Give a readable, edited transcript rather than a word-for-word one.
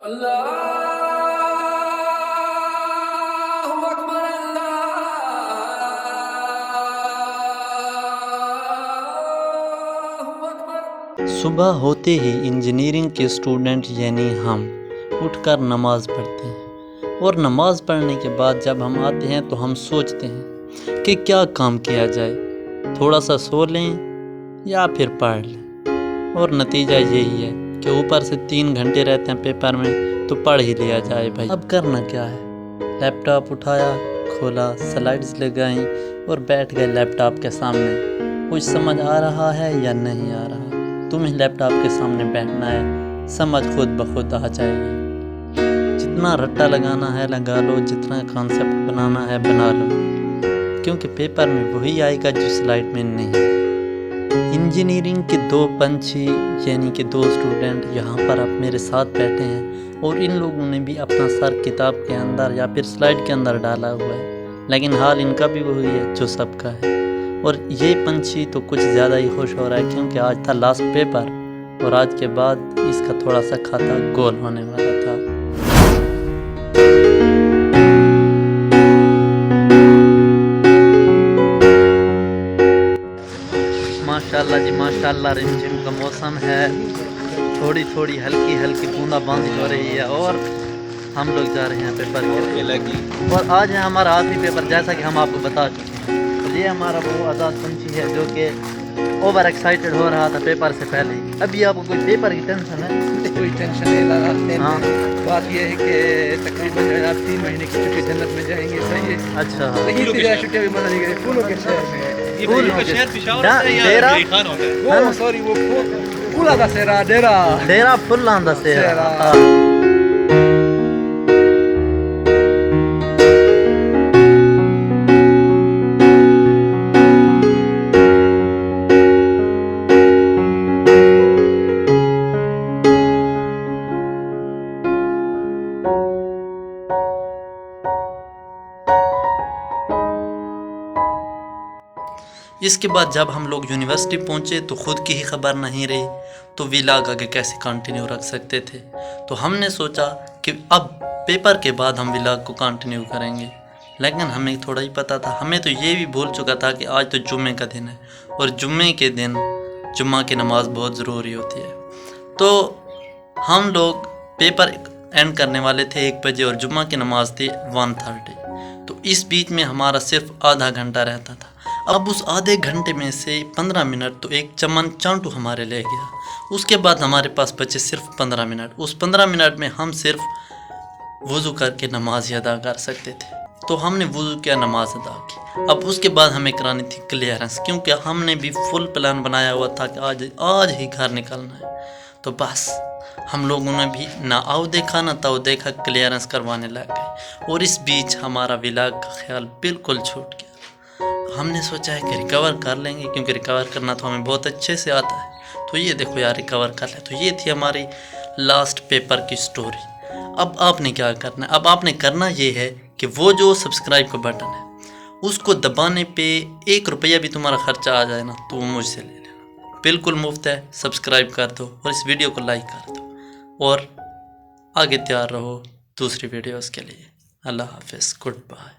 اللہ اکبر اللہ اکبر۔ صبح ہوتے ہی انجینئرنگ کے اسٹوڈنٹ یعنی ہم اٹھ کر نماز پڑھتے ہیں، اور نماز پڑھنے کے بعد جب ہم آتے ہیں تو ہم سوچتے ہیں کہ کیا کام کیا جائے، تھوڑا سا سو لیں یا پھر پڑھ لیں، اور نتیجہ یہی ہے کہ اوپر سے 3 گھنٹے رہتے ہیں پیپر میں تو پڑھ ہی لیا جائے بھائی۔ اب کرنا کیا ہے؟ لیپ ٹاپ اٹھایا، کھولا، سلائڈز لگائیں اور بیٹھ گئے لیپ ٹاپ کے سامنے۔ کچھ سمجھ آ رہا ہے یا نہیں آ رہا، تمہیں لیپ ٹاپ کے سامنے بیٹھنا ہے، سمجھ خود بخود آ جائے گی۔ جتنا رٹا لگانا ہے لگا لو، جتنا کانسیپٹ بنانا ہے بنا لو، کیونکہ پیپر میں وہی آئے گا جو سلائڈ میں نہیں۔ انجینئرنگ کے 2 پنچھی یعنی کہ 2 اسٹوڈنٹ یہاں پر اب میرے ساتھ بیٹھے ہیں، اور ان لوگوں نے بھی اپنا سر کتاب کے اندر یا پھر سلائڈ کے اندر ڈالا ہوا ہے، لیکن حال ان کا بھی وہی ہے جو سب کا ہے۔ اور یہ پنچھی تو کچھ زیادہ ہی خوش ہو رہا ہے کیونکہ آج تھا لاسٹ پیپر، اور آج کے بعد اس کا تھوڑا سا کھاتا گول ہونے والا تھا۔ ماشاءاللہ جی ماشاءاللہ، رمجھم کا موسم ہے، تھوڑی تھوڑی ہلکی ہلکی بوندا باندی ہو رہی ہے، اور ہم لوگ جا رہے ہیں پیپر کے لیے۔ اور آج ہے ہمارا آخری پیپر، جیسا کہ ہم آپ کو بتا چکے ہیں۔ اور یہ ہمارا وہ آزاد پنچھی ہے جو کہ اوور ایکسائٹیڈ ہو رہا تھا پیپر سے پہلے ہی۔ ابھی آپ کو کوئی پیپر کی ٹینشن ہے؟ کوئی ٹینشن نہیں لگاتے ہیں۔ ہاں بات یہ ہے کہ تقریباً آپ 3 مہینے کی چھٹی جنت میں جائیں گے، صحیح ہے؟ اچھا، لیکن اتنی زیادہ چھٹیاں بھی منع نہیں کریں، پھولوں کے شہر میں۔ پھولوں کے شہر ڈیرا وہ سوری وہ پھولا دا سیرا ڈیرا ڈیرا پھلاں دا سیرا۔ اس کے بعد جب ہم لوگ یونیورسٹی پہنچے تو خود کی ہی خبر نہیں رہی، تو ویلاگ آگے کیسے کنٹینیو رکھ سکتے تھے، تو ہم نے سوچا کہ اب پیپر کے بعد ہم ویلاگ کو کنٹینیو کریں گے، لیکن ہمیں تھوڑا ہی پتہ تھا، ہمیں تو یہ بھی بھول چکا تھا کہ آج تو جمعے کا دن ہے، اور جمعے کے دن جمعہ کی نماز بہت ضروری ہوتی ہے۔ تو ہم لوگ پیپر اینڈ کرنے والے تھے 1 بجے، اور جمعہ کی نماز تھی 1:30، تو اس بیچ میں ہمارا صرف آدھا گھنٹہ رہتا تھا۔ اب اس آدھے گھنٹے میں سے 15 منٹ تو ایک چمن چانٹو ہمارے لے گیا، اس کے بعد ہمارے پاس بچے صرف 15 منٹ۔ اس 15 منٹ میں ہم صرف وضو کر کے نماز ہی ادا کر سکتے تھے، تو ہم نے وضو کیا، نماز ادا کی۔ اب اس کے بعد ہمیں کرانی تھی کلیئرنس، کیونکہ ہم نے بھی فل پلان بنایا ہوا تھا کہ آج ہی گھر نکلنا ہے، تو بس ہم لوگوں نے بھی نہ آؤ دیکھا نہ تاؤ دیکھا، کلیئرنس کروانے لگ گئے، اور اس بیچ ہمارا ویلاگ کا خیال بالکل چھوٹ گیا۔ ہم نے سوچا ہے کہ ریکور کر لیں گے، کیونکہ ریکور کرنا تو ہمیں بہت اچھے سے آتا ہے، تو یہ دیکھو یار ریکور کر لیں۔ تو یہ تھی ہماری لاسٹ پیپر کی سٹوری۔ اب آپ نے کیا کرنا ہے؟ اب آپ نے کرنا یہ ہے کہ وہ جو سبسکرائب کا بٹن ہے اس کو دبانے پہ 1 روپیہ بھی تمہارا خرچہ آ جائے نا تو وہ مجھ سے لے لینا، بالکل مفت ہے۔ سبسکرائب کر دو اور اس ویڈیو کو لائک کر دو، اور آگے تیار رہو دوسری ویڈیوز کے لیے۔ اللہ حافظ، گڈ بائے۔